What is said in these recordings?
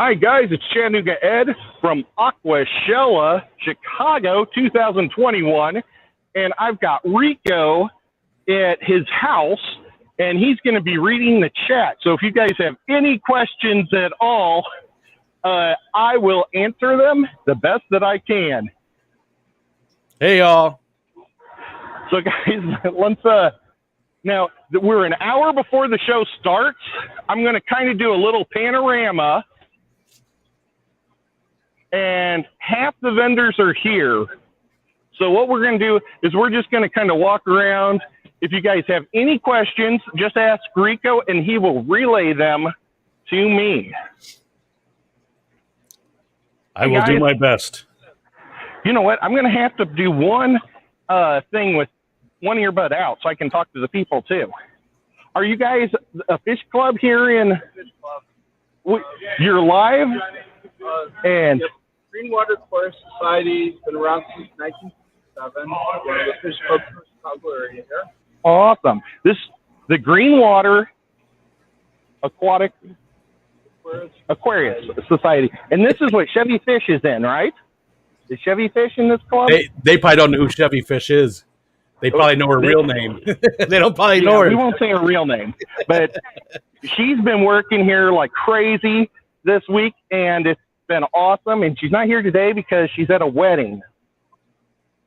Hi, guys. It's Chattanooga Ed from Aquashella, Chicago, 2021. And I've got Rico at his house, and he's going to be reading the chat. So if you guys have any questions at all, I will answer them the best that I can. Hey, y'all. So, guys, let's now we're an hour before the show starts. I'm going to kind of do a little panorama, and half the vendors are here. So what we're going to do is we're just going to kind of walk around. If you guys have any questions, just ask Rico, and he will relay them to me. I will do my best. You know what? I'm going to have to do one thing with one earbud out so I can talk to the people too. Are you guys a fish club here in? Fish club. You're live? And yep. Greenwater Aquarium Society has been around since 1967. One of the fish clubs in the Chicago area here. Awesome. The Greenwater Aquarius Society. And this is what Chevy Fish is in, right? Is Chevy Fish in this club? They probably don't know who Chevy Fish is. They probably know her real name. They don't probably know her. We won't say her real name. But she's been working here like crazy this week, and it's been awesome. And she's not here today because she's at a wedding.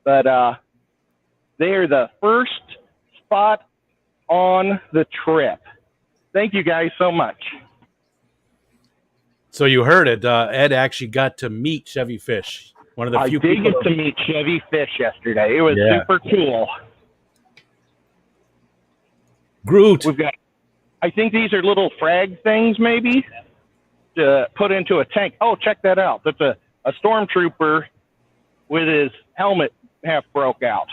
But they are the first spot on the trip. Thank you guys so much. So you heard it. Ed actually got to meet Chevy Fish. One of the few people. I did get to meet Chevy Fish yesterday. It was super cool. Groot. We've got, I think these are little frag things maybe to put into a tank. Oh, check that out. That's a stormtrooper with his helmet half broke out.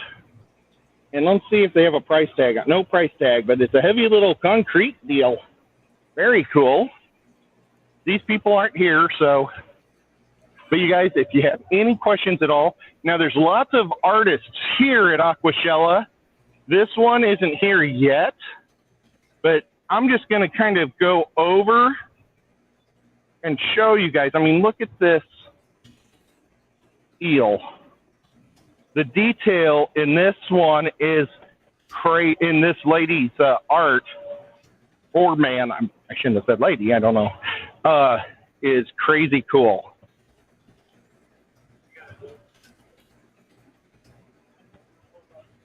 And let's see if they have a price tag. No price tag, but it's a heavy little concrete deal. Very cool. These people aren't here, so... But you guys, if you have any questions at all, now there's lots of artists here at Aquashella. This one isn't here yet, but I'm just going to kind of go over and show you guys. I mean, look at this eel. The detail in this one is great in this lady's art, or man, I shouldn't have said lady, I don't know, is crazy cool.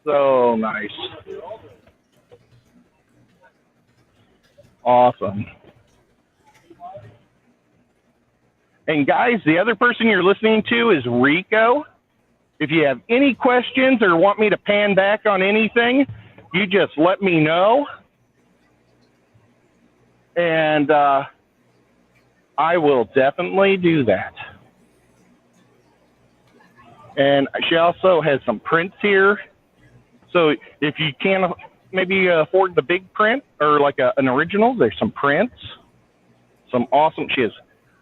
So nice. Awesome. And guys, the other person you're listening to is Rico. If you have any questions or want me to pan back on anything, you just let me know. And I will definitely do that. And she also has some prints here. So if you can't maybe afford the big print or like an original, there's some prints, some awesome. She has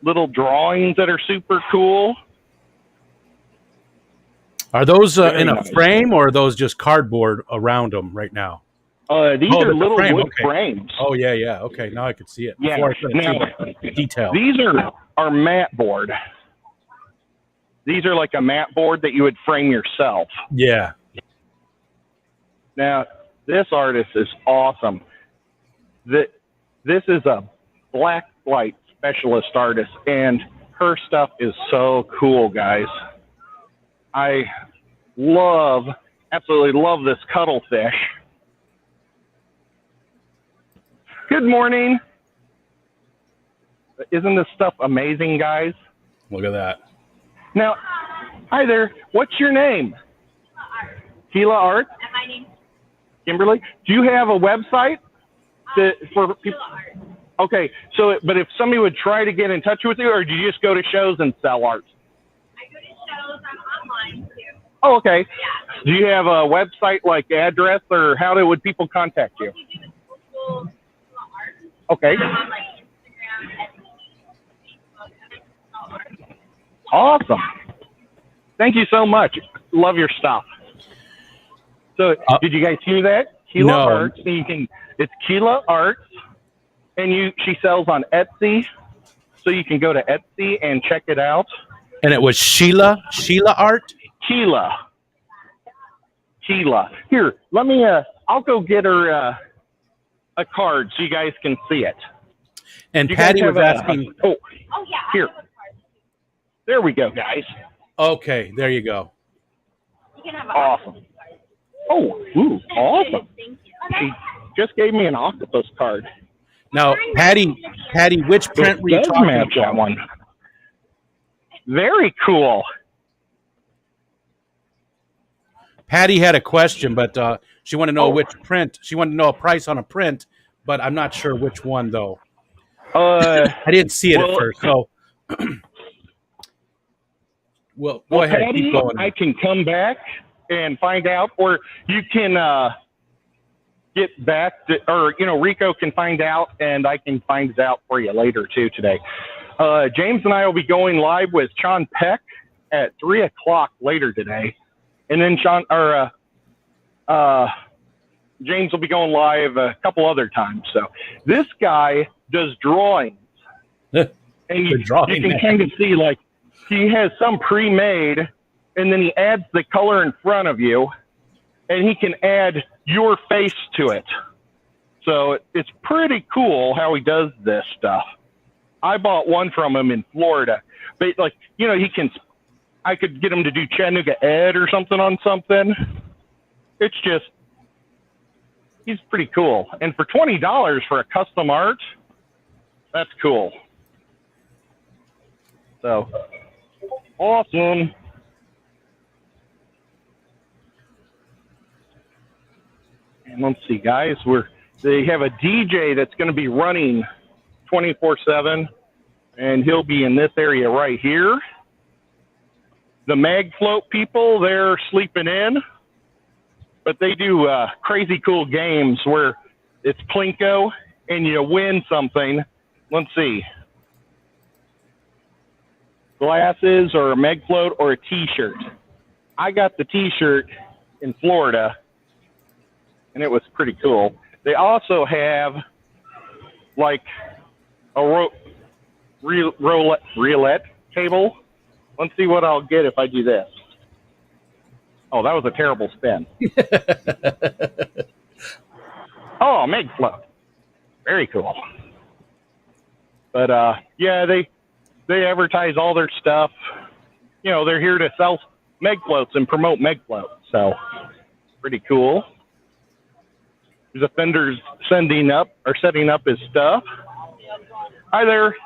little drawings that are super cool. Are those in a frame, or are those just cardboard around them right now? These are little wood frames. Oh, yeah. Okay, now I can see it. Yeah. Now, detail. These are mat board. These are like a mat board that you would frame yourself. Yeah. Now, this artist is awesome. This is a black light specialist artist, and her stuff is so cool, guys. I absolutely love this cuttlefish. Good morning. Isn't this stuff amazing, guys? Look at that. Now, hi there. What's your name? Keila Art. And my name's Kimberly. Do you have a website for people? Okay, so but if somebody would try to get in touch with you, or do you just go to shows and sell art? I go to shows. I'm online too. Oh, okay. Yeah. Do you have a website like address, or would people contact you? What we do is Google art. Okay. I'm on like Instagram and Facebook and art. Awesome. Thank you so much. Love your stuff. So, did you guys hear that? Keila Arts. It's Keila Arts, and she sells on Etsy so you can go to Etsy and check it out. And it was Sheila art. Sheila. Here, let me. I'll go get her a card so you guys can see it. And Patty was asking. Oh yeah. Here. There we go, guys. Okay, there you go. You can have Awesome. Oh, ooh, awesome. Thank you. She just gave me an octopus card. Now, Patty, which print were you Does talking match that about? one. Very cool. Patty had a question, but she wanted to know which print. She wanted to know a price on a print, but I'm not sure which one though. I didn't see it at first, so. Well, go ahead. Patty, Keep going. I can come back and find out, or you can get back to, or Rico can find out, and I can find it out for you later too today. James and I will be going live with Sean Peck at 3:00 later today, and then James will be going live a couple other times. So this guy does drawings, and you can kind of see like. He has some pre-made, and then he adds the color in front of you, and he can add your face to it. So it's pretty cool how he does this stuff. I bought one from him in Florida. But, I could get him to do Chattanooga Ed or something on something. It's just, he's pretty cool. And for $20 for a custom art, that's cool. So... awesome. And let's see, guys. They have a DJ that's going to be running 24/7, and he'll be in this area right here. The mag float people, they're sleeping in, but they do crazy cool games where it's Pleco and you win something. Let's see. Glasses or a meg float or a t-shirt. I got the t-shirt in Florida, and it was pretty cool. They also have like a roulette table. Let's see what I'll get if I do this. Oh, that was a terrible spin. Oh, meg float. Very cool. But yeah, they advertise all their stuff. They're here to sell meg floats and promote meg floats. So pretty cool. There's a vendor setting up his stuff. Hi there.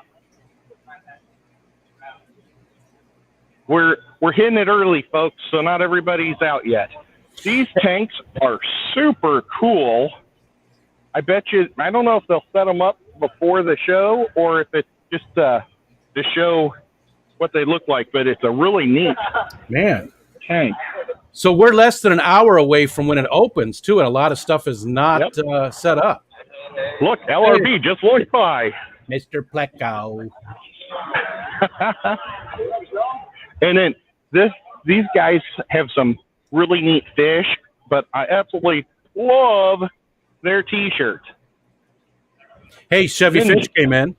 We're hitting it early, folks, so not everybody's out yet. These tanks are super cool. I bet you, I don't know if they'll set them up before the show or if it's just to show what they look like, but it's a really neat tank. So we're less than an hour away from when it opens, too, and a lot of stuff is not set up. Look, LRB just walked by. Mr. Pleco. And then these guys have some really neat fish, but I absolutely love their T-shirt. Hey, Chevy Fish came in.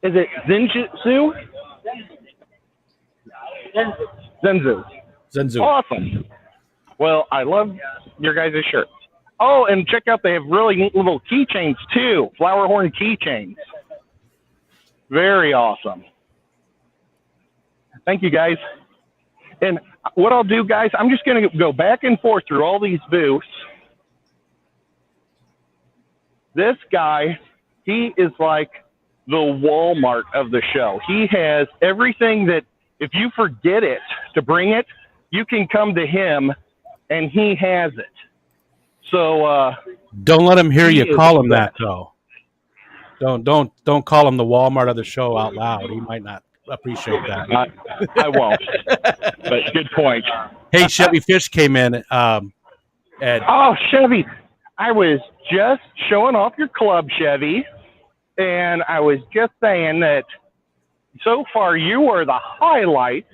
Is it Zenzu? Zenzu. Awesome. Well, I love your guys' shirts. Oh, and check out, they have really neat little keychains, too. Flower horn keychains. Very awesome. Thank you, guys. And what I'll do, guys, I'm just going to go back and forth through all these booths. This guy, he is like the Walmart of the show. He has everything that if you forget it to bring it, you can come to him and he has it. So don't let him hear you call him that, though. Don't call him the Walmart of the show out loud. He might not appreciate that. I won't. But good point. Hey, Chevy Fish came in. Oh, Chevy, I was just showing off your club, Chevy, and I was just saying that so far you are the highlight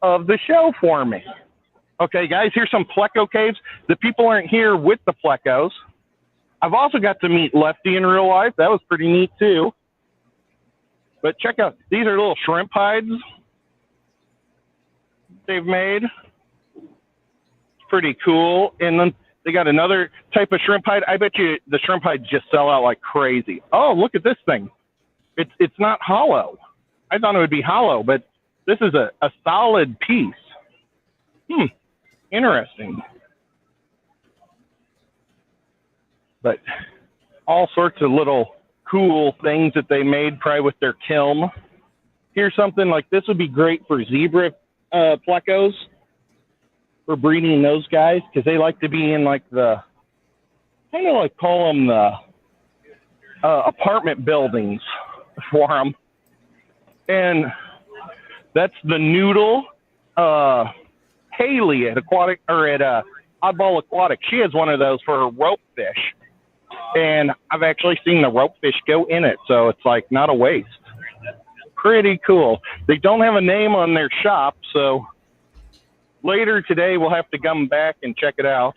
of the show for me. Okay, guys, here's some Pleco Caves. The people aren't here with the Plecos. I've also got to meet Lefty in real life. That was pretty neat, too. But check out, these are little shrimp hides they've made. It's pretty cool. And then they got another type of shrimp hide. I bet you the shrimp hides just sell out like crazy. Oh, look at this thing. It's not hollow. I thought it would be hollow, but this is a solid piece. Interesting. But all sorts of little cool things that they made probably with their kiln. Here's something like this would be great for zebra plecos, for breeding those guys, because they like to be in like the, kind of like call them the apartment buildings for them. And that's the noodle. Haley at Aquatic, or at Oddball Aquatic, she has one of those for her rope fish. And I've actually seen the rope fish go in it, so it's like not a waste. Pretty cool. They don't have a name on their shop, so later today we'll have to come back and check it out.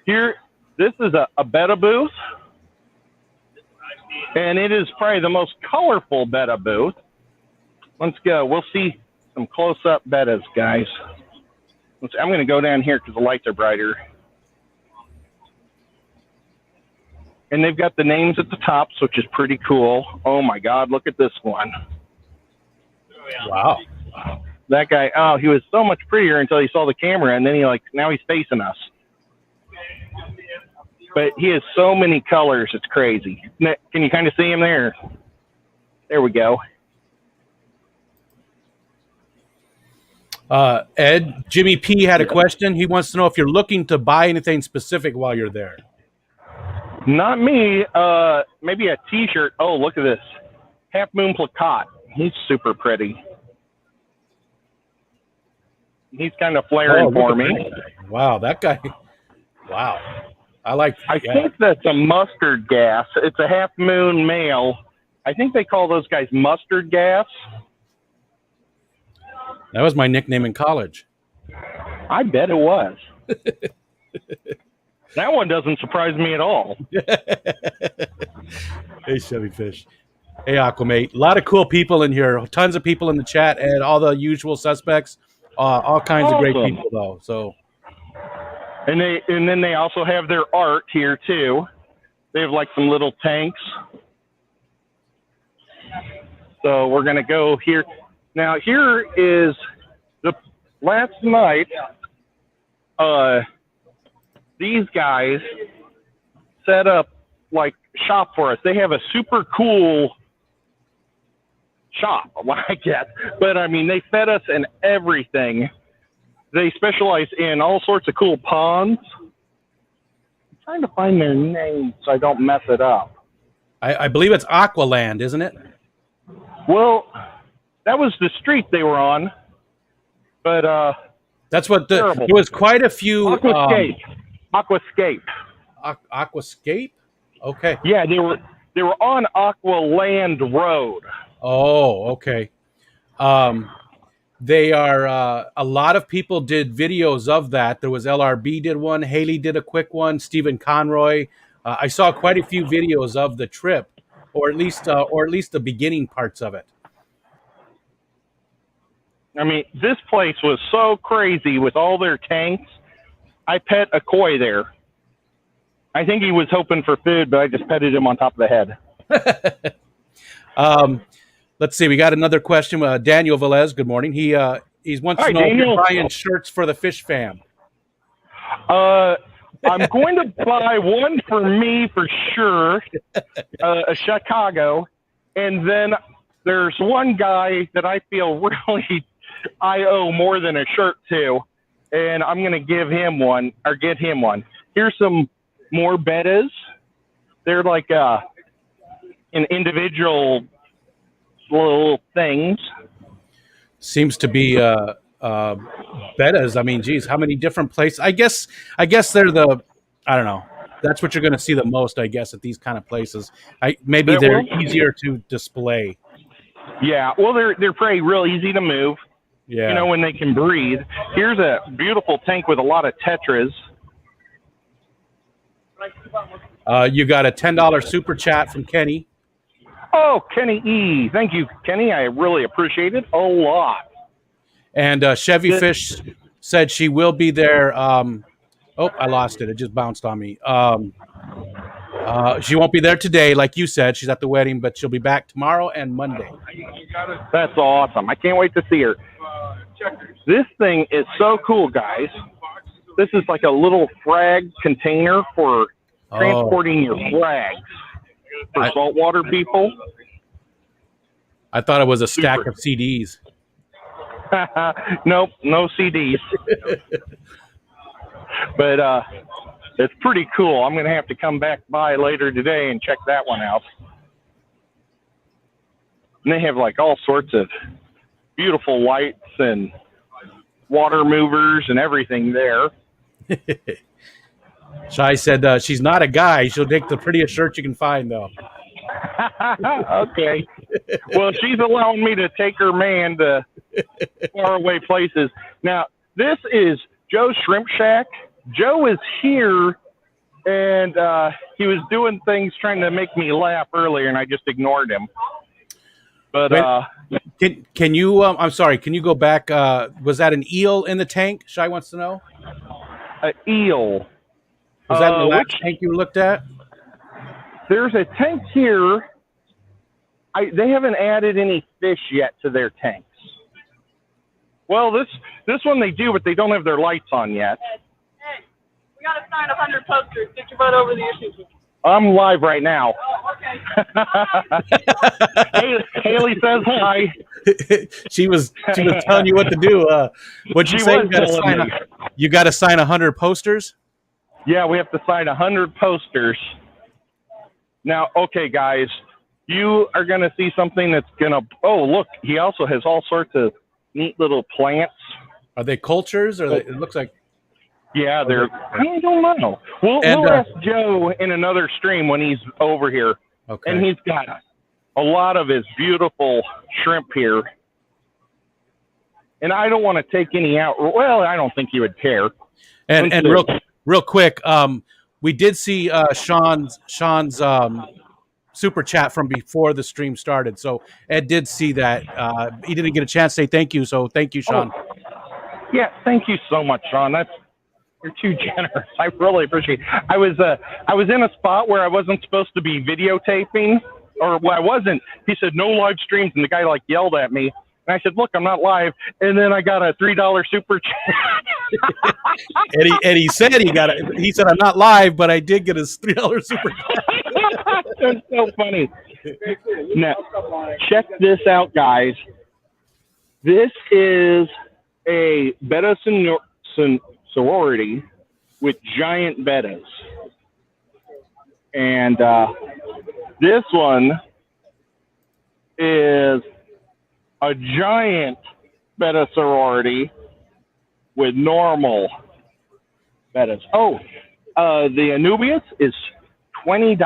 Here, this is a Betta Booth, and it is probably the most colorful Betta Booth. Let's go. We'll see some close-up Bettas, guys. I'm going to go down here because the lights are brighter. And they've got the names at the tops, which is pretty cool. Oh, my God, look at this one. Wow. That guy, oh, he was so much prettier until he saw the camera, and then now he's facing us. But he has so many colors, it's crazy. Can you kind of see him there? There we go. Ed, Jimmy P had a question. He wants to know if you're looking to buy anything specific while you're there. Not me. Maybe a T-shirt. Oh, look at this. Half Moon Plakat. He's super pretty. He's kind of flaring for me. Wow, that guy. Wow. I think that's a mustard gas. It's a Half Moon male. I think they call those guys mustard gas. That was my nickname in college. I bet it was. That one doesn't surprise me at all. Hey, Chevy Fish. Hey, Aquamate. A lot of cool people in here. Tons of people in the chat and all the usual suspects. All kinds of great people, though. So, and then they also have their art here too. They have like some little tanks. So we're gonna go here. Now here is the last night. These guys set up like shop for us. They have a super cool shop, I guess. But I mean, they fed us and everything. They specialize in all sorts of cool ponds. I'm trying to find their name so I don't mess it up. I believe it's Aqualand, isn't it? Well, that was the street they were on. But that's what there was quite a few. Aquascape. Aquascape? Okay. Yeah, they were on Aqualand Road. Oh, okay. They are a lot of people did videos of that. There was LRB did one, Haley did a quick one, Stephen Conroy. I saw quite a few videos of the trip, or at least the beginning parts of it. I mean, this place was so crazy with all their tanks. I pet a koi there. I think he was hoping for food, but I just petted him on top of the head. Let's see. We got another question. Daniel Velez, good morning. He wants to know if you're buying shirts for the Fish Fam. I'm going to buy one for me for sure, a Chicago. And then there's one guy that I feel really I owe more than a shirt to, and I'm going to give him one or get him one. Here's some more Bettas. They're like an individual little things. Seems to be Bettas. I mean, geez, how many different places? I guess they're the, I don't know. That's what you're going to see the most, I guess, at these kind of places. Maybe they're easier to display. Yeah, well, they're probably real easy to move. Yeah, you know, when they can breathe. Here's a beautiful tank with a lot of tetras. You got a $10 super chat from Kenny. Oh, Kenny E. Thank you, Kenny. I really appreciate it a lot. And Chevy Fish said she will be there. Oh, I lost it. It just bounced on me. She won't be there today, like you said. She's at the wedding, but she'll be back tomorrow and Monday. That's awesome. I can't wait to see her. This thing is so cool, guys. This is like a little frag container for transporting your frags for saltwater people. I thought it was a stack of CDs. Nope, no CDs. But it's pretty cool. I'm going to have to come back by later today and check that one out. And they have like all sorts of beautiful lights and water movers and everything there. Shai said she's not a guy. She'll take the prettiest shirt you can find, though. Okay. Well, she's allowing me to take her man to faraway places. Now, this is Joe's Shrimp Shack. Joe is here, and he was doing things trying to make me laugh earlier, and I just ignored him. But can you? I'm sorry. Can you go back? Was that an eel in the tank? Shai wants to know. An eel. Was that the last tank you looked at? There's a tank here. They haven't added any fish yet to their tanks. Well, this one they do, but they don't have their lights on yet. Hey, we got to sign 100 posters. Get your butt over the issues. I'm live right now. Oh, okay. Haley says hi. she was telling you what to do. What'd you say? You got to sign 100 posters? Yeah, we have to sign 100 posters. Now, okay, guys, you are going to see something that's going to... Oh, look, he also has all sorts of neat little plants. Are they cultures? Or it looks like... Yeah, they're... I don't know. We'll ask Joe in another stream when he's over here. Okay. And he's got a lot of his beautiful shrimp here. And I don't want to take any out. Well, I don't think he would care. And real quick, we did see Sean's super chat from before the stream started. So Ed did see that. He didn't get a chance to say thank you. So thank you, Sean. Oh. Yeah, thank you so much, Sean. You're too generous. I really appreciate it. I was in a spot where I wasn't supposed to be videotaping, or I wasn't. He said no live streams, and the guy like yelled at me. And I said, look, I'm not live. And then I got a $3 super chat. and he said he said, I'm not live, but I did get his $3 super chat. That's so funny. Now, check this out, guys. This is a Betta sorority with giant bettas. And this one is a giant Betta sorority with normal bettas. Oh, the Anubius is $20.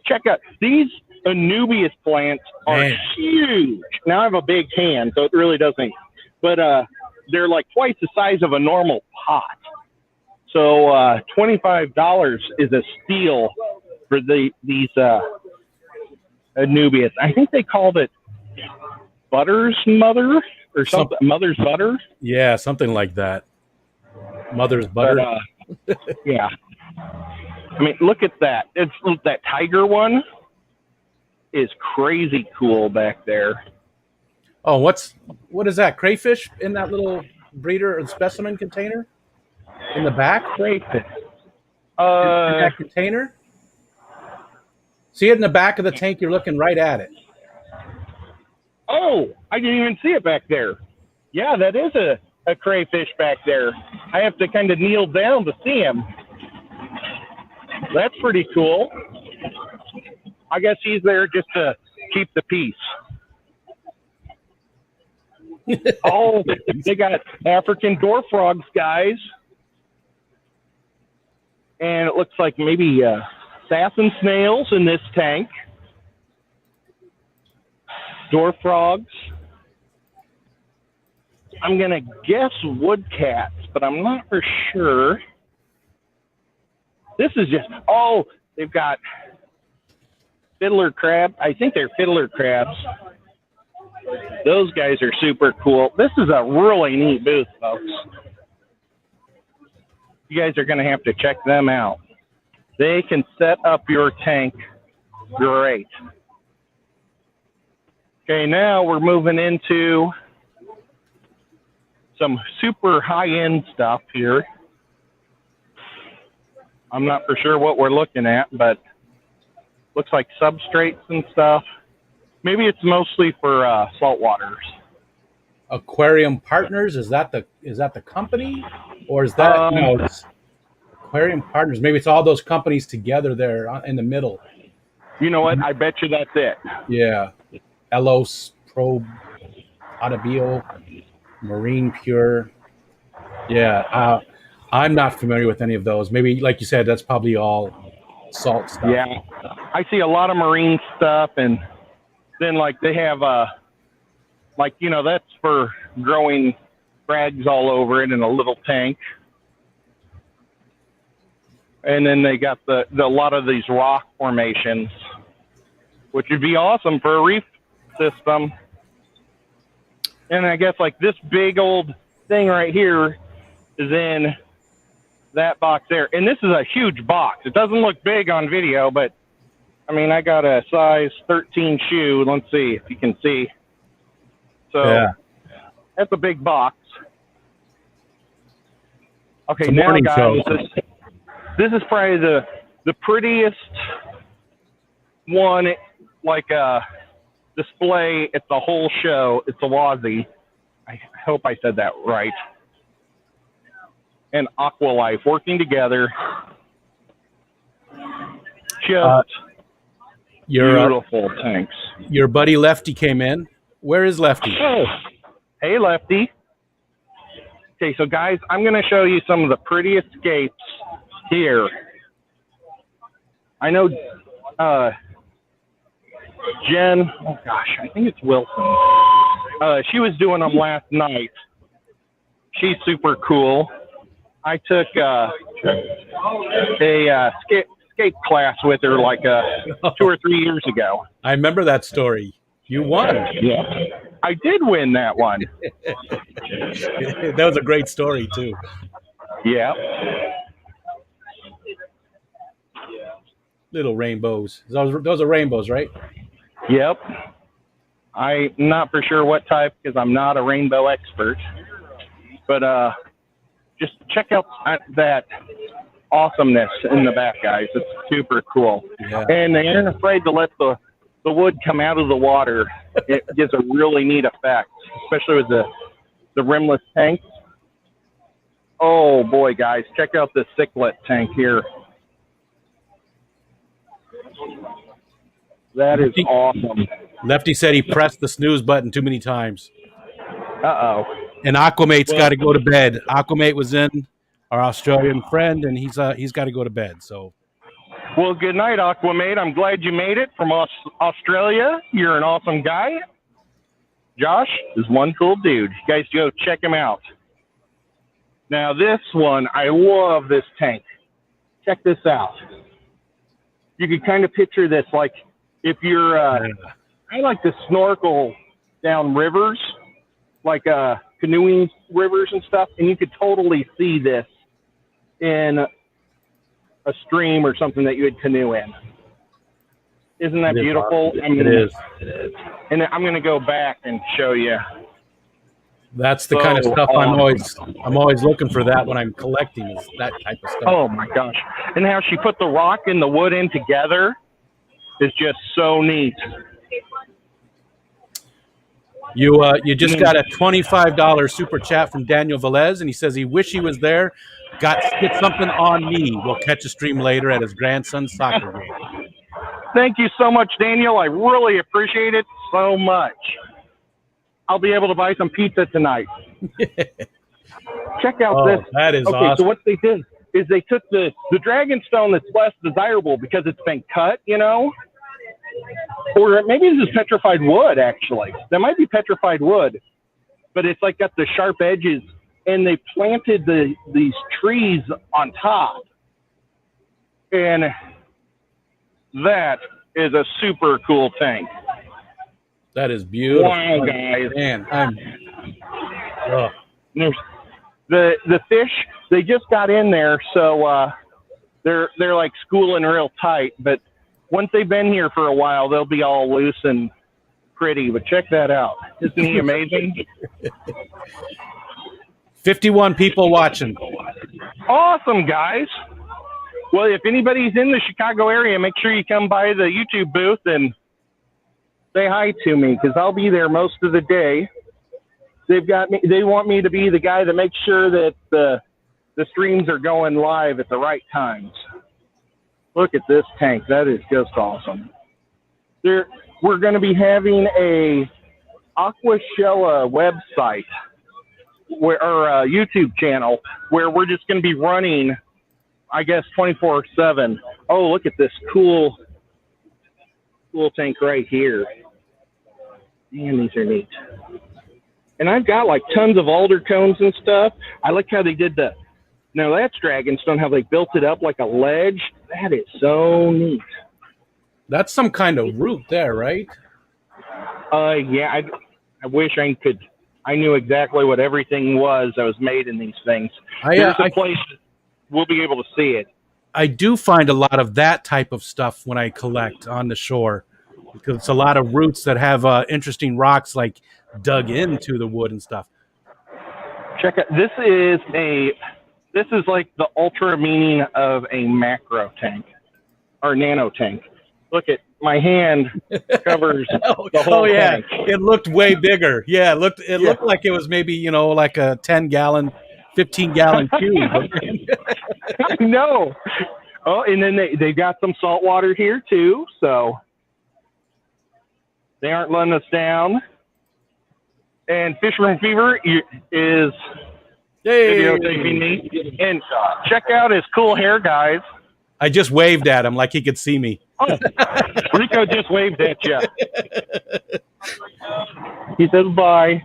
Check out these Anubius plants are huge. Now I have a big hand, so it really doesn't. But they're like twice the size of a normal pot. So $25 is a steal for these Anubius. I think they called it Butter's Mother or something. Mother's Butter. Yeah, something like that. Mother's Butter. But, yeah. I mean, look at that. That tiger one is crazy cool back there. Oh, what is that? Crayfish in that little breeder and specimen container in the back? Crayfish. In that container? See it in the back of the tank? You're looking right at it. Oh, I didn't even see it back there. Yeah, that is a crayfish back there. I have to kind of kneel down to see him. That's pretty cool. I guess he's there just to keep the peace. Oh, they got African dwarf frogs, guys. And it looks like maybe assassin snails in this tank. Dwarf frogs. I'm going to guess woodcats, but I'm not for sure. This is just, they've got fiddler crab. I think they're fiddler crabs. Those guys are super cool. This is a really neat booth, folks. You guys are going to have to check them out. They can set up your tank great. Okay, now we're moving into some super high-end stuff here. I'm not for sure what we're looking at, but looks like substrates and stuff. Maybe it's mostly for saltwaters. Aquarium Partners, is that the company, or is that no? It's Aquarium Partners. Maybe it's all those companies together there in the middle. You know what? I bet you that's it. Yeah, Elos, Probe, Anubius, Marine Pure. Yeah, I'm not familiar with any of those. Maybe, like you said, that's probably all salt stuff. Yeah, I see a lot of marine stuff, and then like they have like, you know, that's for growing frags all over it in a little tank. And then they got the a lot of these rock formations, which would be awesome for a reef system. And I guess like this big old thing right here is in that box there. And this is a huge box. It doesn't look big on video, but I mean, I got a size 13 shoe. Let's see if you can see. So yeah, that's a big box. Okay, now guys, this is probably the prettiest one, like display at the whole show. It's a Wazi. I hope I said that right. And Aqualife working together. Just beautiful tanks. Your buddy Lefty came in. Where is Lefty? Oh, hey, Lefty. Okay, so guys, I'm going to show you some of the prettiest scapes here. I know Jen, oh gosh, I think it's Wilson. She was doing them last night. She's super cool. I took a scape class with her like 2 or 3 years ago. I remember that story. You won. Yeah, I did win that one. That was a great story too. Yeah. Little rainbows. Those are rainbows, right? Yep. I'm not for sure what type because I'm not a rainbow expert. But just check out that awesomeness in the back, guys. It's super cool. Yeah. And they aren't afraid to let the wood come out of the water. It gives a really neat effect, especially with the rimless tanks. Oh, boy, guys. Check out this Cichlid Tank here. That is awesome. Lefty said he pressed the snooze button too many times. Uh-oh. And Aquamate's got to go to bed. Aquamate was in, our Australian friend, and he's got to go to bed. So, well, good night, Aquamate. I'm glad you made it from Australia. You're an awesome guy. Josh is one cool dude. You guys go check him out. Now, this one, I love this tank. Check this out. You can kind of picture this like if you're, I like to snorkel down rivers, like canoeing rivers and stuff, and you could totally see this in a stream or something that you would canoe in. Isn't that beautiful? I mean, it is. And I'm going to go back and show you. That's the kind of stuff I'm always looking for. That when I'm collecting is that type of stuff. Oh my gosh! And how she put the rock and the wood in together is just so neat. You just got a $25 super chat from Daniel Velez, and he says he wish he was there. Get something on me. We'll catch a stream later at his grandson's soccer game. Thank you so much, Daniel. I really appreciate it so much. I'll be able to buy some pizza tonight. Check out this. That is okay, awesome. So what they did is they took the dragon stone that's less desirable because it's been cut, you know? Or maybe this is petrified wood, actually. That might be petrified wood. But it's like got the sharp edges, and they planted these trees on top. And that is a super cool tank. That is beautiful. Wow, guys. Man, There's the fish, they just got in there, so they're like schooling real tight. But once they've been here for a while, they'll be all loose and pretty. But check that out. Isn't he amazing? 51 people watching. Awesome, guys. Well, if anybody's in the Chicago area, make sure you come by the YouTube booth and say hi to me, because I'll be there most of the day. They've got me. They want me to be the guy that makes sure that the streams are going live at the right times. Look at this tank. That is just awesome. We're going to be having a Aquashella website or a YouTube channel where we're just going to be running, I guess, 24/7. Oh, look at this cool tank right here. Man, these are neat. And I've got like tons of alder cones and stuff. I like how they did now that's Dragonstone, how they built it up like a ledge. That is so neat. That's some kind of root there, right? Yeah, I wish I knew exactly what everything was that was made in these things. There's a place we'll be able to see it. I do find a lot of that type of stuff when I collect on the shore, because it's a lot of roots that have interesting rocks like dug into the wood and stuff. Check it. This is like the ultra meaning of a macro tank or nano tank. Look at my hand covers the whole tank. It looked way bigger. Yeah, it looked like it was maybe, like a 10-gallon, 15-gallon cube. I know. Oh, and then they got some salt water here too, so they aren't letting us down. And Fisherman Fever is videotaping me. And check out his cool hair, guys. I just waved at him like he could see me. Oh, Rico just waved at you. He says bye.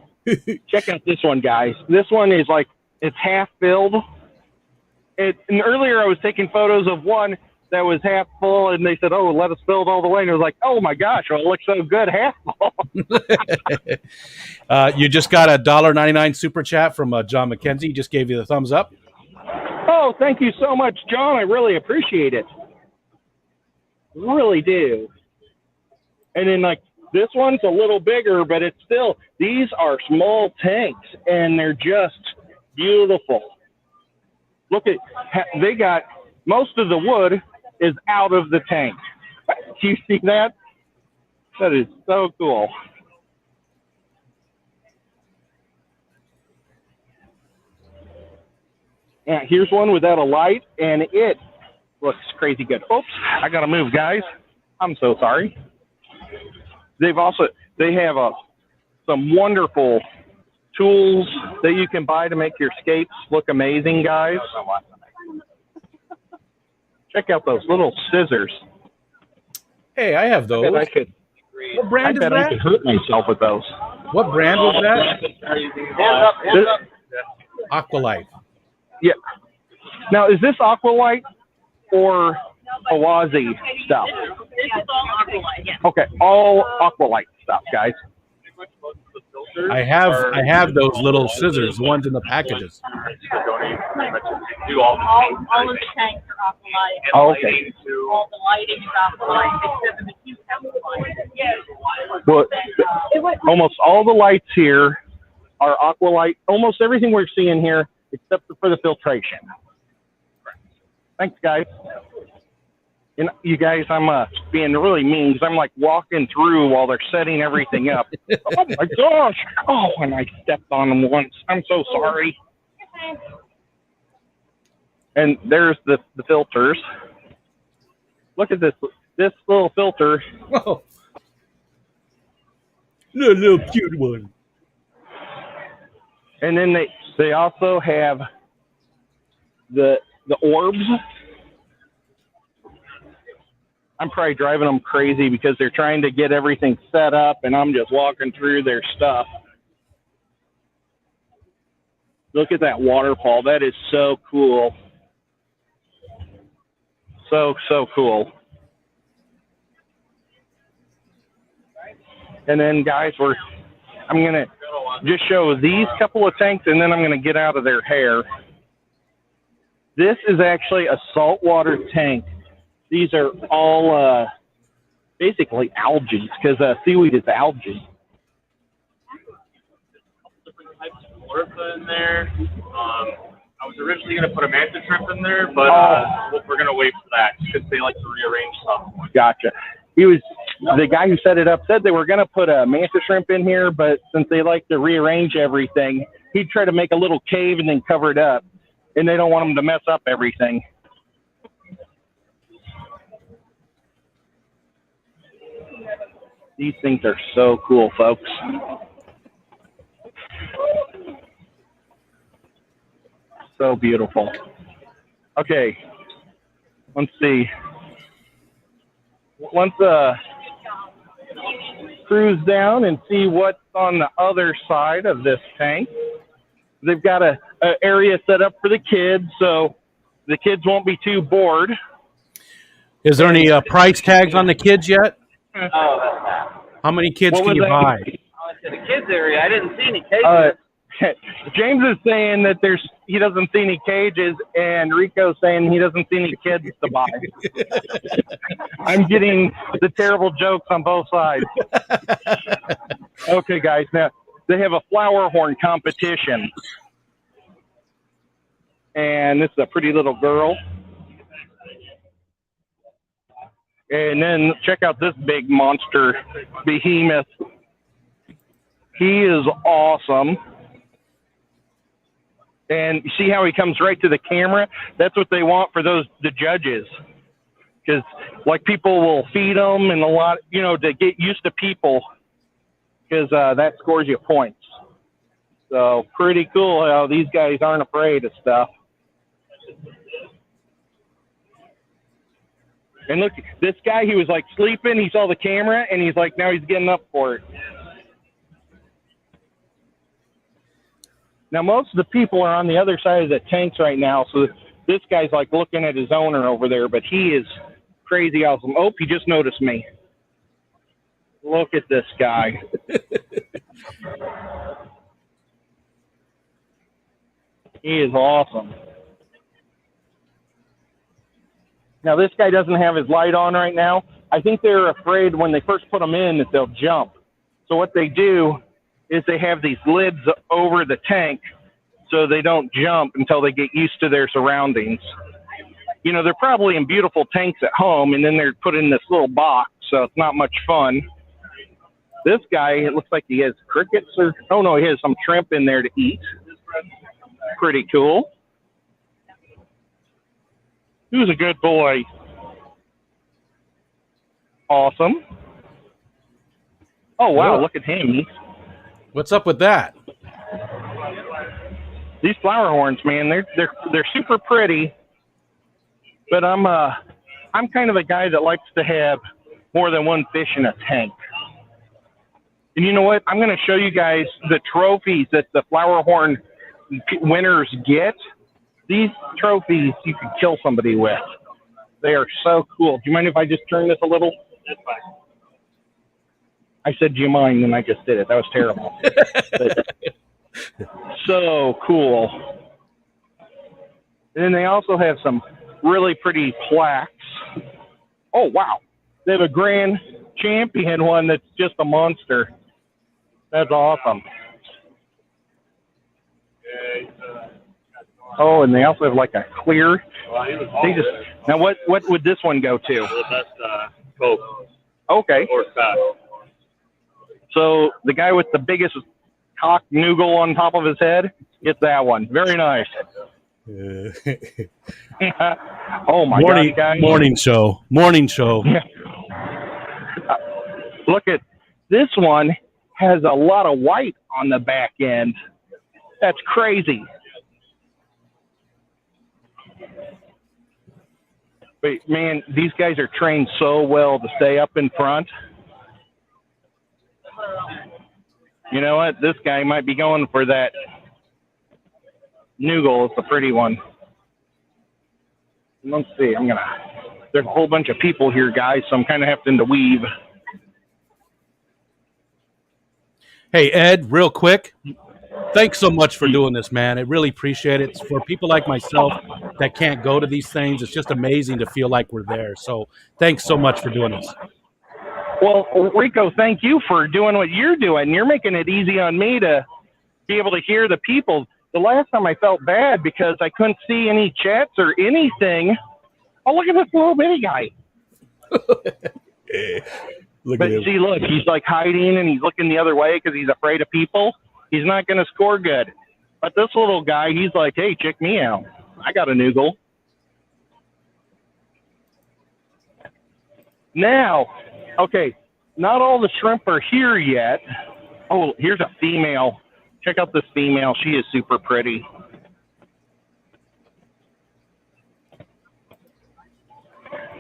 Check out this one, guys. This one is like, it's half filled. And earlier I was taking photos of one that was half full, and they said, "Oh, let us fill it all the way." And it was like, "Oh my gosh, well, it looks so good, half full." You just got a $1.99 super chat from John McKenzie. He just gave you the thumbs up. Oh, thank you so much, John. I really appreciate it. Really do. And then, like, this one's a little bigger, but it's still, these are small tanks, and they're just beautiful. Look at, they got, most of the wood is out of the tank. Do you see that? That is so cool. Yeah, here's one without a light, and it looks crazy good. Oops, I gotta move, guys. I'm so sorry. They have some wonderful tools that you can buy to make your skates look amazing, guys. Check out those little scissors. Hey, I have those. What brand is that? I could hurt myself with those. What brand was that? Aqualite. Yeah. Now, is this Aqualite or Awazi stuff? This is all Aqualite, yeah. Okay, all Aqualite stuff, guys. I have those little scissors, the ones in the packages. All of the tanks are Aqualite. Oh, okay. All the lighting is Aqualite, except for the two chemicals. Well, almost all the lights here are Aqualite. Almost everything we're seeing here, except for the filtration. Thanks, guys. And you guys, I'm being really mean because I'm like walking through while they're setting everything up. Oh my gosh! Oh, and I stepped on them once. I'm so sorry. And there's the filters. Look at this little filter. Whoa. Little cute one. And then they also have the orbs. I'm probably driving them crazy because they're trying to get everything set up, and I'm just walking through their stuff. Look at that waterfall. That is so cool. So cool. And then, guys, I'm going to just show these couple of tanks, and then I'm going to get out of their hair. This is actually a saltwater tank. These are all basically algae, because seaweed is algae. Different types of chlorophyll in there. I was originally going to put a manta shrimp in there, but we're going to wait for that because they like to rearrange stuff. Gotcha. The guy who set it up said they were going to put a manta shrimp in here, but since they like to rearrange everything, he'd try to make a little cave and then cover it up, and they don't want them to mess up everything. These things are so cool, folks. So beautiful. Okay, let's see. Let's cruise down and see what's on the other side of this tank. They've got a area set up for the kids, so the kids won't be too bored. Is there any price tags on the kids yet? How many kids can you buy? In the kids area, I didn't see any cages. James is saying that he doesn't see any cages, and Rico's saying he doesn't see any kids to buy. I'm getting the terrible jokes on both sides. Okay, guys, now they have a flower horn competition, and this is a pretty little girl. And then check out this big monster behemoth. He is awesome. And you see how he comes right to the camera? That's what they want for the judges. Because, like, people will feed them and a lot, to get used to people. Because that scores you points. So, pretty cool how these guys aren't afraid of stuff. And look, this guy, he was, like, sleeping. He saw the camera, and he's like, now he's getting up for it. Now, most of the people are on the other side of the tanks right now, so this guy's like looking at his owner over there, but he is crazy awesome. Oh, he just noticed me. Look at this guy. He is awesome. Now, this guy doesn't have his light on right now. I think they're afraid when they first put them in that they'll jump. So what they do is they have these lids over the tank so they don't jump until they get used to their surroundings. They're probably in beautiful tanks at home, and then they're put in this little box, so it's not much fun. This guy, it looks like he has crickets he has some shrimp in there to eat. Pretty cool. Who's a good boy? Awesome. Oh, wow, look at him. What's up with that? These flower horns, man, they're super pretty, but I'm kind of a guy that likes to have more than one fish in a tank. And you know what? I'm going to show you guys the trophies that the flower horn winners get. These trophies you can kill somebody with. They are so cool. Do you mind if I just turn this a little? That's fine. I said, do you mind? And I just did it. That was terrible. So cool. And then they also have some really pretty plaques. Oh, wow. They have a grand champion one that's just a monster. That's awesome. Oh, and they also have like a clear. Now, what would this one go to? The best Coke. Okay. Or fat. So the guy with the biggest cock noodle on top of his head gets that one. Very nice. Oh my God, guys! Morning show. Look at this one. Has a lot of white on the back end. That's crazy. But man, these guys are trained so well to stay up in front. You know what? This guy might be going for that Noogle. It's a pretty one. Let's see. There's a whole bunch of people here, guys, so I'm kind of having to weave. Hey, Ed, real quick. Thanks so much for doing this, man. I really appreciate it. For people like myself that can't go to these things, it's just amazing to feel like we're there. So thanks so much for doing this. Well, Rico, thank you for doing what you're doing. You're making it easy on me to be able to hear the people. The last time I felt bad because I couldn't see any chats or anything. Oh, look at this little bitty guy. Look But at him. see, look, he's like hiding and he's looking the other way because he's afraid of people. He's not going to score good. But this little guy, he's like, hey, check me out. I got a noogle. Now, okay, not all the shrimp are here yet. Oh, here's a female. Check out this female. She is super pretty.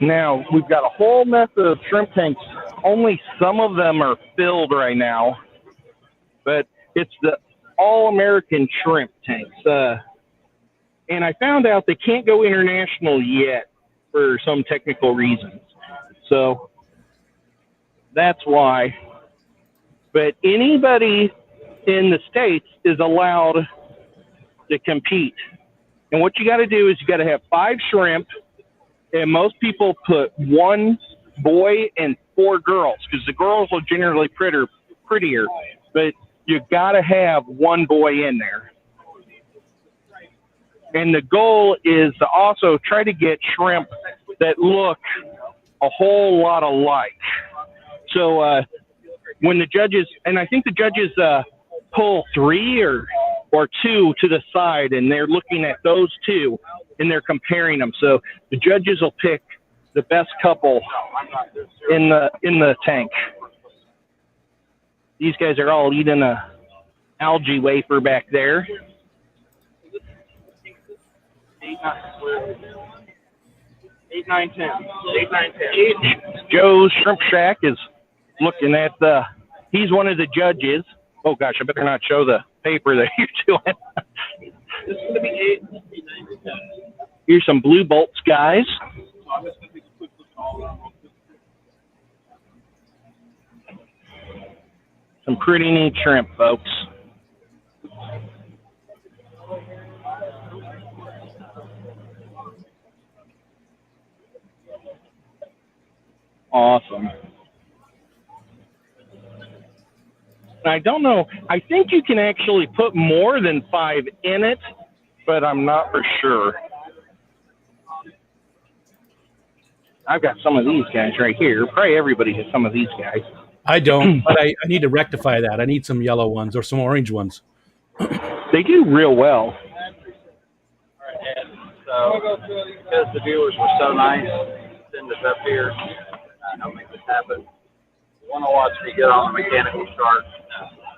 Now, we've got a whole mess of shrimp tanks. Only some of them are filled right now. But it's the all-American shrimp tanks. And I found out they can't go international yet for some technical reasons. So that's why. But anybody in the States is allowed to compete. And what you got to do is you got to have 5 shrimp, and most people put 1 boy and 4 girls because the girls are generally prettier. But you got to have 1 boy in there. And the goal is to also try to get shrimp that look a whole lot alike. So when the judges, and I think the judges pull 3 or 2 to the side, and they're looking at those 2, and they're comparing them. So the judges will pick the best couple in the tank. These guys are all eating a algae wafer back there. 8, 9, 10. 8, 9, 10. Joe's Shrimp Shack is looking at he's one of the judges. Oh gosh, I better not show the paper that you're doing. This is going to be 8, 9, 10. Here's some blue bolts, guys. So I'm just going to take a quick look at all of them. Some pretty neat shrimp, folks. Awesome. I don't know. I think you can actually put more than 5 in it, but I'm not for sure. I've got some of these guys right here. Probably everybody has some of these guys. I don't, but I need to rectify that. I need some yellow ones or some orange ones. They do real well. All right, Ed. So, because the viewers were so nice, send us up here. Make this happen. You want to watch me get on a mechanical shark?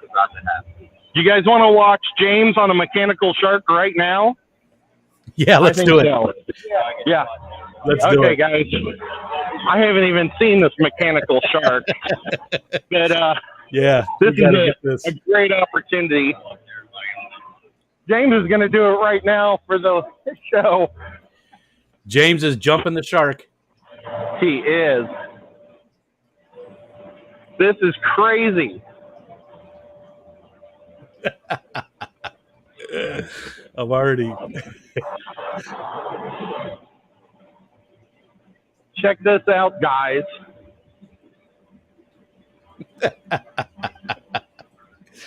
It's about to happen. You guys want to watch James on a mechanical shark right now? Yeah, let's do it. So. Yeah. Let's do Okay, it. guys. I haven't even seen this mechanical shark, but Yeah, this we gotta is get this. a great opportunity. James is going to do it right now for the show. James is jumping the shark. He is. This is crazy. I'm already. Check this out, guys.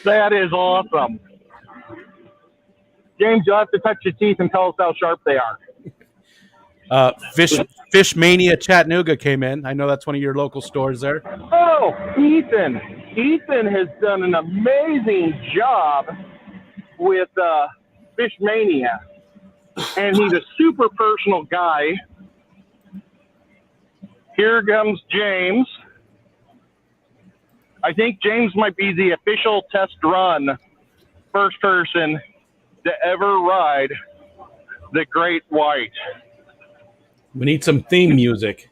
That is awesome. James, you'll have to touch your teeth and tell us how sharp they are. Fish Mania Chattanooga came in. I know that's one of your local stores there. Oh, Ethan. Ethan has done an amazing job with Fish Mania. And he's a super personal guy. Here comes James. I think James might be the official test run first person to ever ride the Great White. We need some theme music.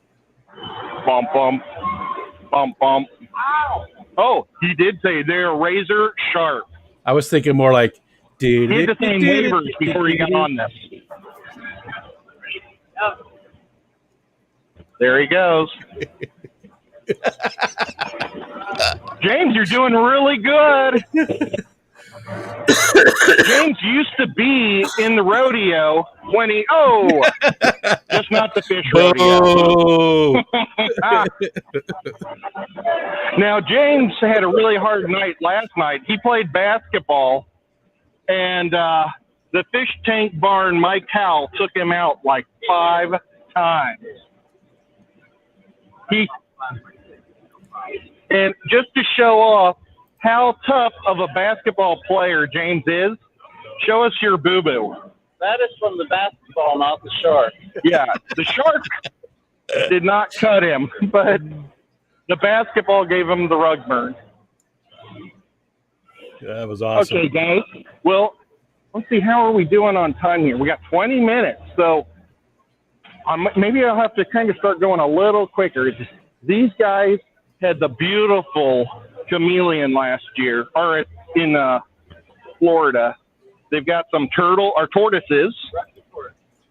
Bump, bump, bump, bump. Oh, he did say they're razor sharp. I was thinking more like. He had the same waivers before he got on this. There he goes. James, you're doing really good. James used to be in the rodeo when he just not the fish rodeo. Now James had a really hard night last night. He played basketball, and the fish tank barn Mike Howell took him out like 5 times. And just to show off how tough of a basketball player James is, show us your boo-boo. That is from the basketball, not the shark. Yeah, the shark did not cut him, but the basketball gave him the rug burn. That was awesome. Okay, guys. Well, let's see, how are we doing on time here? We got 20 minutes, so maybe I'll have to kind of start going a little quicker. These guys had the beautiful Chameleon last year, or in Florida. They've got some tortoises.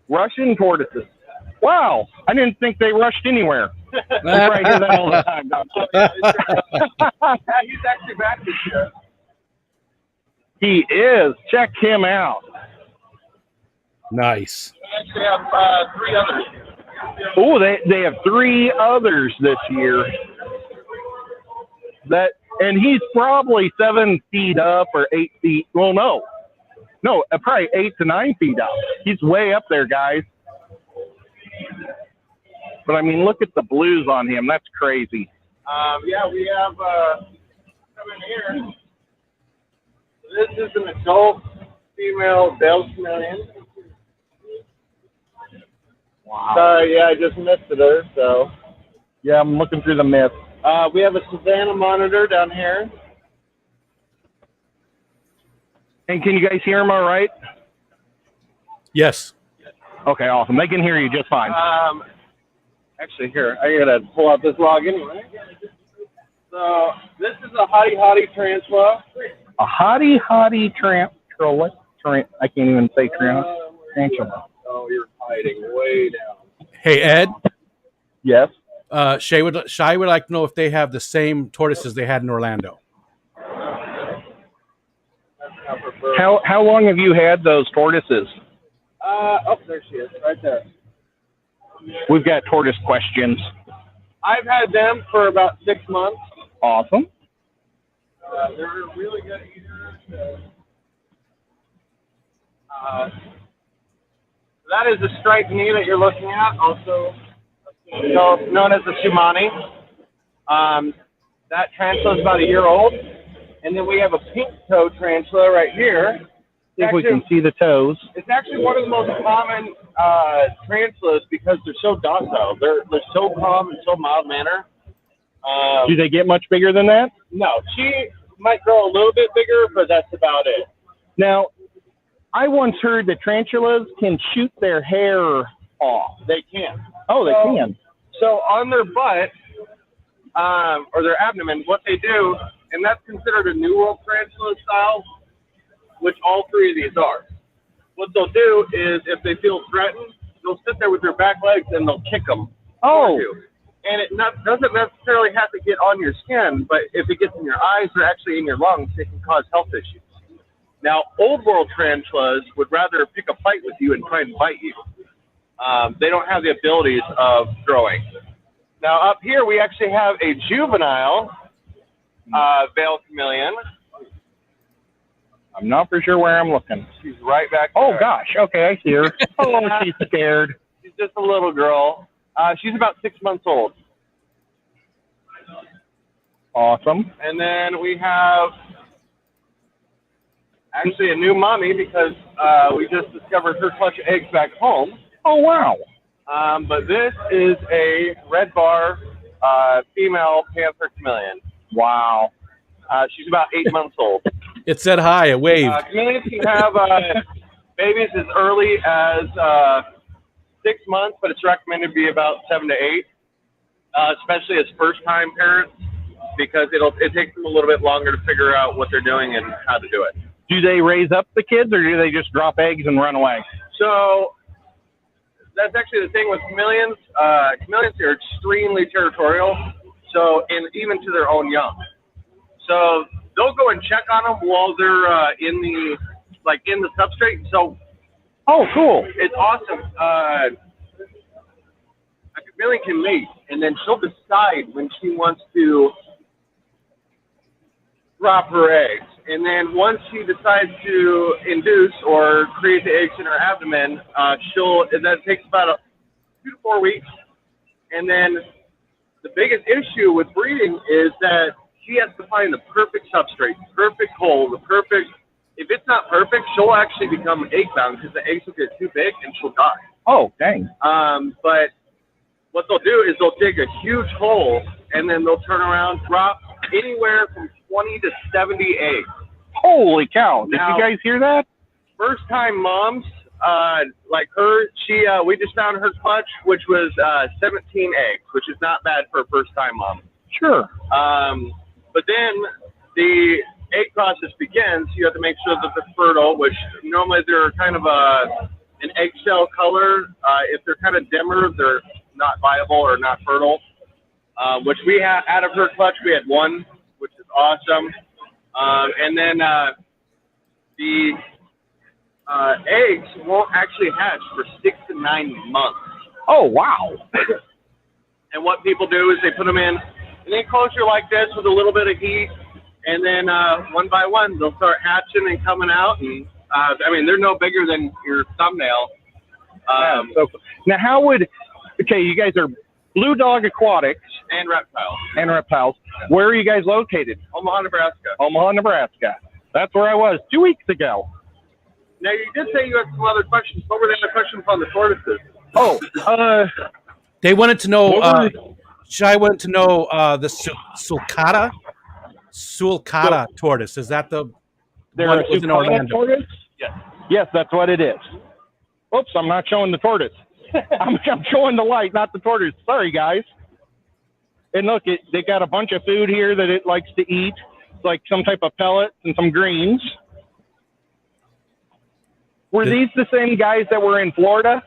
Russian tortoises. Wow, I didn't think they rushed anywhere. I probably hear that all the time. He's actually back this year. He is. Check him out. Nice. We actually have 3 others. Oh, they have 3 others this year. And he's probably 7 feet up or 8 feet. Well, no, probably 8 to 9 feet up. He's way up there, guys. But I mean, look at the blues on him. That's crazy. Yeah, we have coming here. This is an adult female Bell Chameleon. Wow. Sorry, yeah, I just missed her. So Yeah, I'm looking through the mist. we have a Savannah Monitor down here. And can you guys hear him all right? Yes. Okay, awesome. They can hear you just fine. Actually, here, I gotta pull out this log anyway. So this is a hottie tarantula. A hottie tarantula. I can't even say tarantula. Oh, you're hiding way down. Hey, Ed. Yes. Shay would like to know if they have the same tortoises they had in Orlando. How long have you had those tortoises? Oh, there she is, right there. We've got Tortoise Questions. I've had them for about 6 months. Awesome. They're really good eaters. That is the striped knee that you're looking at, also known as the Shumani. That tarantula is about 1 year old. And then we have a pink toe tarantula right here. See if we can see the toes. It's actually one of the most common tarantulas because they're so docile. They're so calm and so mild-mannered. Do they get much bigger than that? No, she might grow a little bit bigger, but that's about it. Now, I once heard that tarantulas can shoot their hair off. They can. Oh, they can. So on their butt or their abdomen, what they do, and that's considered a New World tarantula style, which all 3 of these are. What they'll do is, if they feel threatened, they'll sit there with their back legs and they'll kick them. Oh. And it doesn't necessarily have to get on your skin, but if it gets in your eyes or actually in your lungs, it can cause health issues. Now, old world tarantulas would rather pick a fight with you and try and bite you. They don't have the abilities of growing. Now, up here, we actually have a juvenile veiled chameleon. I'm not for sure where I'm looking. She's right back there. Oh, gosh. Okay, I see her. Oh, she's scared. She's just a little girl. She's about 6 months old. Awesome. And then we have actually a new mommy because we just discovered her clutch of eggs back home. Oh, wow. But this is a red bar female Panther chameleon. Wow. She's about 8 months old. It said hi. It waved. Chameleons can have babies as early as 6 months, but it's recommended to be about 7 to 8, especially as first-time parents, because it takes them a little bit longer to figure out what they're doing and how to do it. Do they raise up the kids, or do they just drop eggs and run away? So that's actually the thing with chameleons. Chameleons are extremely territorial. So, and even to their own young. So they'll go and check on them while they're in the substrate. So, Oh, cool. it's awesome. A chameleon can mate, and then she'll decide when she wants to drop her eggs. And then once she decides to induce or create the eggs in her abdomen, that takes about 2 to 4 weeks. And then the biggest issue with breeding is that she has to find the perfect substrate, perfect hole, if it's not perfect, she'll actually become egg bound because the eggs will get too big and she'll die. Oh, dang. But what they'll do is they'll dig a huge hole and then they'll turn around, drop anywhere from 20 to 70 eggs. Holy cow. Did Now- you guys hear that? First time moms, like her, we just found her clutch, which was 17 eggs, which is not bad for a first time mom. Sure. But then the egg process begins. You have to make sure that they're fertile, which normally they're kind of an eggshell color. If they're kind of dimmer, they're not viable or not fertile. Which we had out of her clutch, we had 1, which is awesome. And then the eggs won't actually hatch for 6 to 9 months. Oh, wow. And what people do is they put them in an enclosure like this with a little bit of heat, and then one by one they'll start hatching and coming out. And I mean, they're no bigger than your thumbnail. So, now, how would, okay, you guys are Blue Dog Aquatics And reptiles. and Reptiles. Where are you guys located? Omaha, Nebraska. Omaha, Nebraska. That's where I was 2 weeks ago. Now, you did say you had some other questions. What were the other questions on the tortoises? Oh, They wanted to know. What Shai wanted to know the sulcata tortoise. Is that the they're one a that was in Sulcata Orlando? tortoise? Yes. Yes, that's what it is. Oops, I'm not showing the tortoise. I'm showing the light, not the tortoise. Sorry, guys. And look, they got a bunch of food here that it likes to eat, like some type of pellets and some greens. Were these the same guys that were in Florida?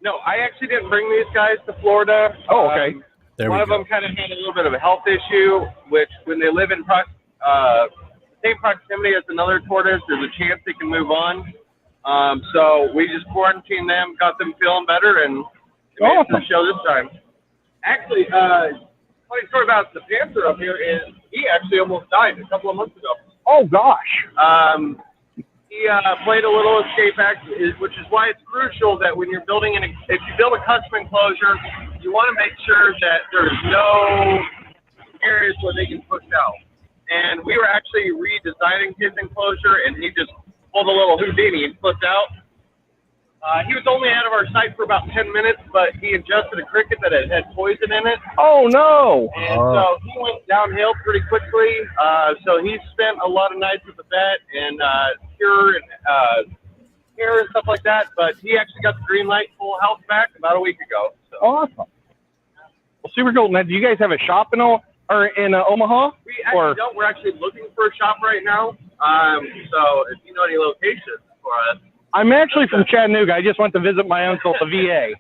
No, I actually didn't bring these guys to Florida. Oh, okay. There One we of go. them kind of had a little bit of a health issue, which when they live in same proximity as another tortoise, there's a chance they can move on. So we just quarantined them, got them feeling better, and they made it to the show this time. Actually, funny story about the Panther up here is he actually almost died a couple of months ago. Oh, gosh. He played a little escape act, which is why it's crucial that when you're building if you build a custom enclosure, you want to make sure that there's no areas where they can push out. And we were actually redesigning his enclosure, and he just pulled a little Houdini and flipped out. He was only out of our sight for about 10 minutes, but he ingested a cricket that had poison in it. Oh, no. And so he went downhill pretty quickly. So he spent a lot of nights at the vet and cure and care and stuff like that. But he actually got the green light, full health back about a week ago. So. Awesome. Well, super cool. Now, do you guys have a shop in Omaha? We actually don't. We're actually looking for a shop right now. So if you know any locations for us. I'm actually from Chattanooga. I just went to visit my uncle at the VA.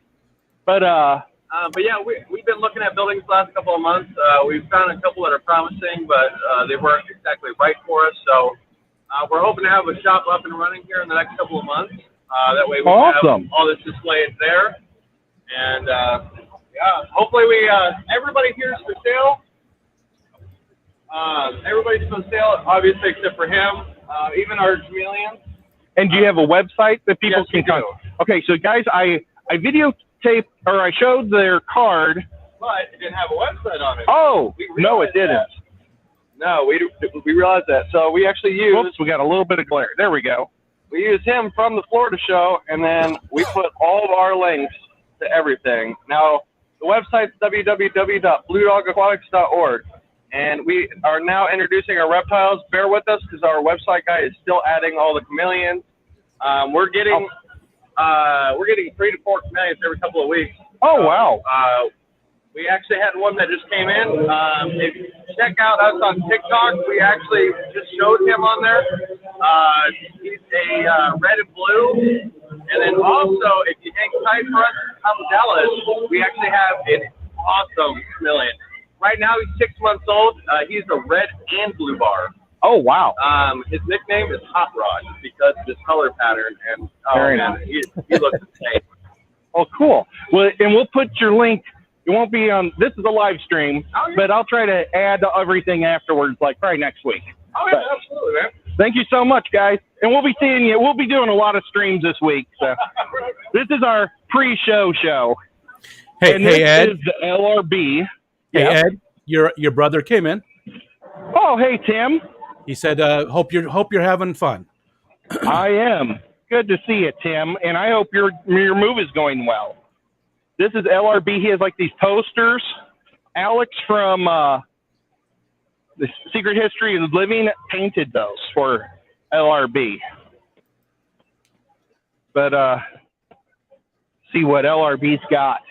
But yeah, we've been looking at buildings the last couple of months. We've found a couple that are promising, but they weren't exactly right for us. So we're hoping to have a shop up and running here in the next couple of months. That way we can have all this displayed there. And yeah, hopefully everybody here is for sale. Everybody's for sale, obviously, except for him. Even our chameleons. And do you have a website that people Yes, can come? Okay, so guys, I videotaped or I showed their card. But it didn't have a website on it. Oh, no, it didn't. That. No, we realized that. So we actually used. Oops, we got a little bit of glare. There we go. We used him from the Florida show, and then we put all of our links to everything. Now, the website's www.bluedogaquatics.org. And we are now introducing our reptiles. Bear with us because our website guy is still adding all the chameleons. We're getting 3 to 4 chameleons every couple of weeks. Oh, wow. We actually had one that just came in. If you check out us on TikTok, we actually just showed him on there. He's a red and blue. And then also, if you hang tight for us in Dallas, we actually have an awesome chameleon. right now he's 6 months old. He's a red and blue bar. Oh, wow. His nickname is Hot Rod because of his color pattern, and Very man, nice. he looks insane. Oh, cool. Well, and we'll put your link. It won't be on. This is a live stream, but I'll try to add everything afterwards, like probably next week. Oh yeah, absolutely, man. Thank you so much, guys. And we'll be seeing you. We'll be doing a lot of streams this week. So this is our pre-show show. Hey, And hey, this Ed. is the LRB. Hey, Yeah. Ed. Your brother came in. Oh, hey, Tim. He said, "Hope you're having fun." I am. Good to see you, Tim. And I hope your move is going well. This is LRB. He has like these posters. Alex from The Secret History of Living painted those for LRB. But see what LRB's got.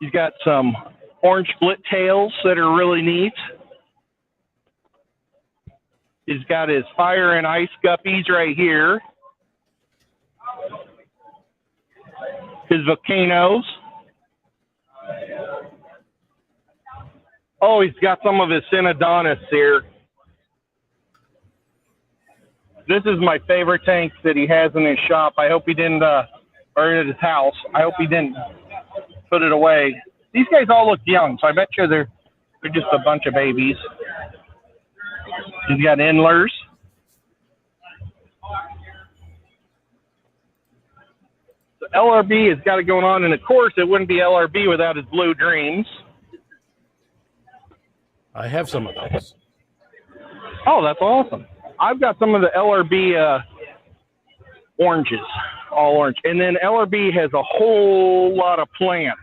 He's got some orange split tails that are really neat. He's got his fire and ice guppies right here. His volcanoes. Oh, he's got some of his Synodontis here. This is my favorite tank that he has in his shop. I hope he didn't, or at his house. I hope he didn't put it away. These guys all look young, so I bet you they're just a bunch of babies. He's got Endlers. So LRB has got it going on, and of course it wouldn't be LRB without his Blue Dreams. I have some of those. Oh, that's awesome. I've got some of the LRB oranges, all orange. And then LRB has a whole lot of plants.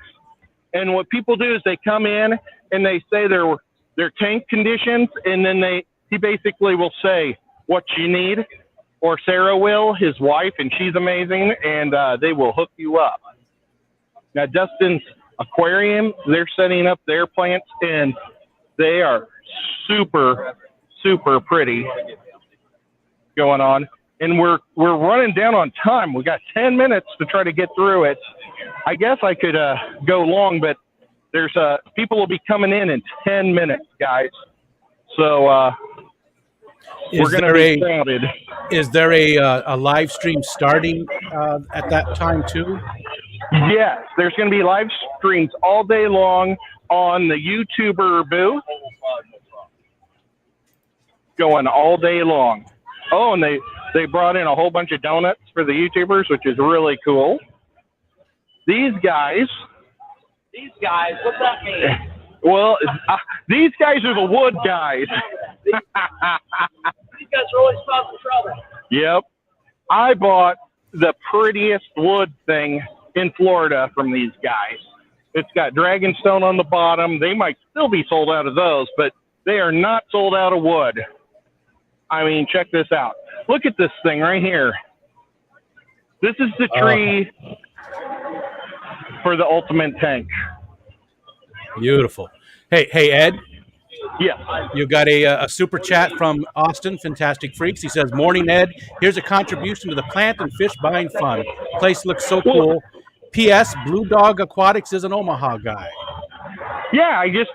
And what people do is they come in and they say their tank conditions, and then he basically will say what you need, or Sarah will, his wife, and she's amazing, and they will hook you up. Now, Dustin's aquarium, they're setting up their plants, and they are super, super pretty going on. And we're running down on time. We got 10 minutes to try to get through it. I guess I could go long, but there's people will be coming in 10 minutes, guys. So we're going to be crowded. Is there a live stream starting at that time too? Yes, there's going to be live streams all day long on the YouTuber booth, going all day long. Oh, and they brought in a whole bunch of donuts for the YouTubers, which is really cool. These guys, What's that mean? well, these guys are the wood guys. These guys are always causing trouble. Yep. I bought the prettiest wood thing in Florida from these guys. It's got dragonstone on the bottom. They might still be sold out of those, but they are not sold out of wood. I mean, check this out. Look at this thing right here. This is the tree for the ultimate tank. Beautiful. Hey, Ed. Yes. You got a super chat from Austin, Fantastic Freaks. He says, "Morning, Ed. Here's a contribution to the plant and fish buying fund. Place looks so cool. P.S. Blue Dog Aquatics is an Omaha guy." Yeah, Those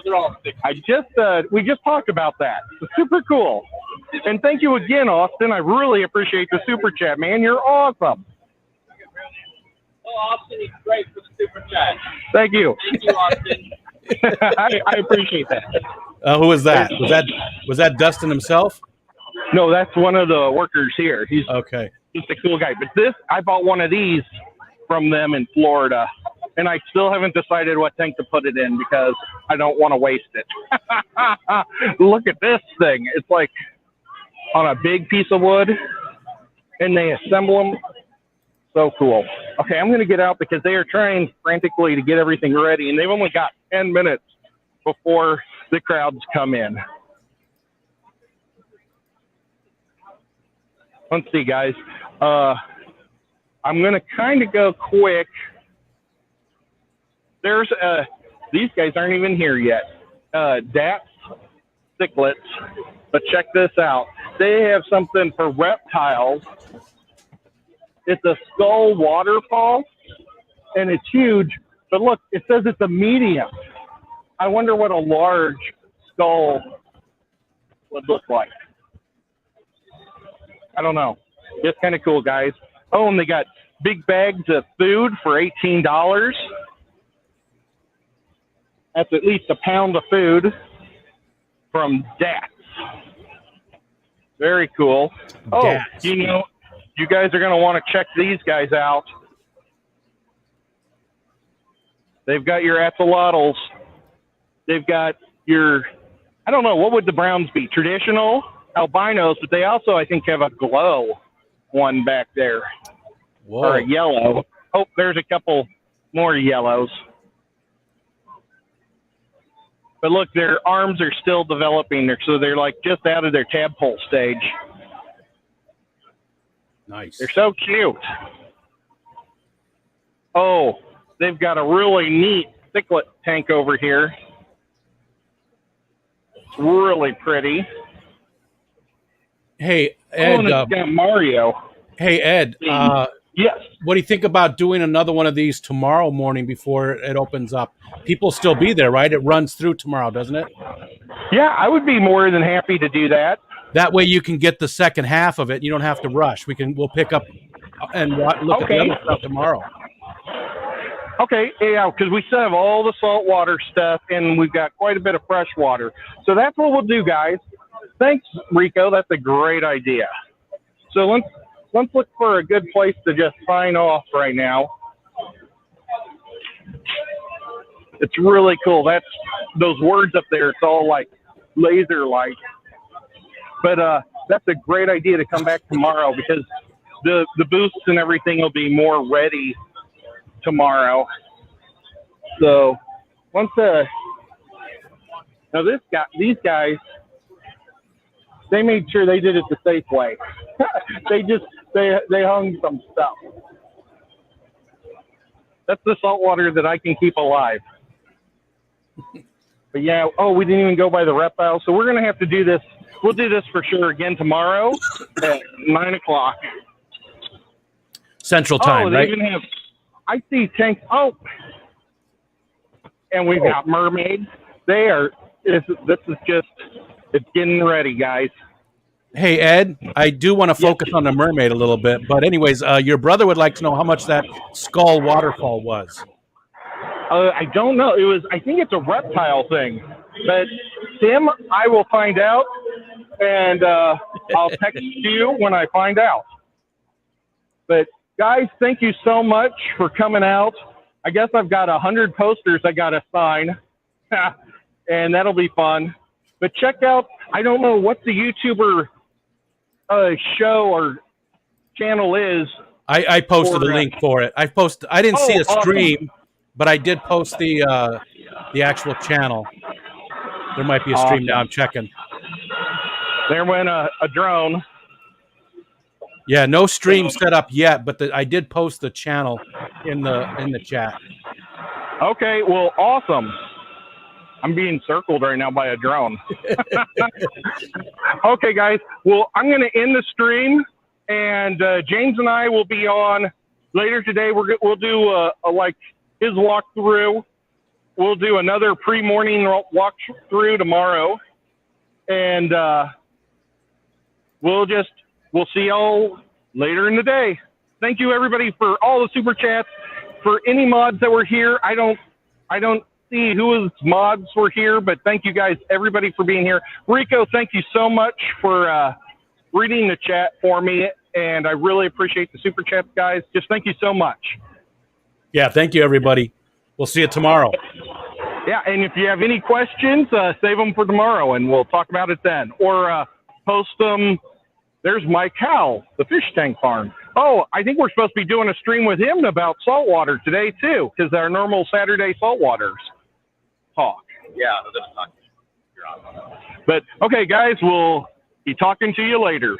are all sticks. we just talked about that. It's super cool. And thank you again, Austin. I really appreciate the super chat, man. You're awesome. Oh, Austin, he's great for the super chat. Thank you. Thank you, Austin. I appreciate that. Who was that? Was that Dustin himself? No, that's one of the workers here. He's Okay. just a cool guy. But I bought one of these from them in Florida, and I still haven't decided what tank to put it in because I don't want to waste it. Look at this thing. It's like on a big piece of wood, and they assemble them. So cool. Okay, I'm going to get out because they are trying frantically to get everything ready, and they've only got 10 minutes before the crowds come in. Let's see, guys. I'm going to kind of go quick. There's these guys aren't even here yet. Dats, cichlids, but check this out. They have something for reptiles. It's a skull waterfall, and it's huge. But look, it says it's a medium. I wonder what a large skull would look like. I don't know. Just kind of cool, guys. Oh, and they got big bags of food for $18. That's at least a pound of food from Dats. Very cool. Oh, Dats. you know, you guys are going to want to check these guys out. They've got your axolotls. They've got your, I don't know, what would the browns be? Traditional albinos, but they also, I think, have a glow one back there. Whoa. Or a yellow. Oh, there's a couple more yellows. But look, their arms are still developing, so they're like just out of their tadpole stage. Nice. They're so cute. Oh, they've got a really neat Cichlid Tank over here. It's really pretty. Hey, Oh, Ed. and it's got Mario. Hey, Ed. Yes. What do you think about doing another one of these tomorrow morning before it opens up? People still be there, right? It runs through tomorrow, doesn't it? Yeah, I would be more than happy to do that. That way you can get the second half of it. You don't have to rush. We'll pick up and look at the other stuff tomorrow. Okay, yeah, because we still have all the saltwater stuff, and we've got quite a bit of fresh water. So that's what we'll do, guys. Thanks, Rico. That's a great idea. So let's look for a good place to just sign off right now. It's really cool. That's those words up there. It's all like laser light. But that's a great idea to come back tomorrow because the booths and everything will be more ready tomorrow. So once now these guys, they made sure they did it the safe way. they hung some stuff. That's the saltwater that I can keep alive. But yeah, oh, we didn't even go by the reptiles, so we're gonna have to do this. We'll do this for sure again tomorrow at 9 o'clock. Central time, they right? even have, I see tanks. Oh, and we've got mermaids. This is just, it's getting ready, guys. Hey, Ed, I do want to focus on the mermaid a little bit. But anyways, your brother would like to know how much that skull waterfall was. I don't know. I think it's a reptile thing. But, Tim, I will find out, and I'll text you when I find out. But, guys, thank you so much for coming out. I guess I've got 100 posters I got to sign, and that'll be fun. But check out, I don't know what the YouTuber show or channel is. I posted a link for it. I didn't see a stream, but I did post the actual channel. There might be a stream now. I'm checking. There went a drone. Yeah, no stream set up yet, but I did post the channel in the chat. Okay, well, awesome. I'm being circled right now by a drone. Okay, guys. Well, I'm going to end the stream, and James and I will be on later today. We'll do like his walkthrough. We'll do another pre-morning walkthrough tomorrow, and we'll see y'all later in the day. Thank you, everybody, for all the super chats. For any mods that were here, I don't see whose mods were here, but thank you guys, everybody, for being here. Rico, thank you so much for reading the chat for me, and I really appreciate the super chats, guys. Just thank you so much. Yeah, thank you, everybody. We'll see you tomorrow. Yeah, and if you have any questions, save them for tomorrow, and we'll talk about it then. Or post them. There's Mike Howell, the fish tank farm. Oh, I think we're supposed to be doing a stream with him about saltwater today, too, because our normal Saturday saltwaters talk. Yeah, this talk. You're on. But, okay, guys, we'll be talking to you later.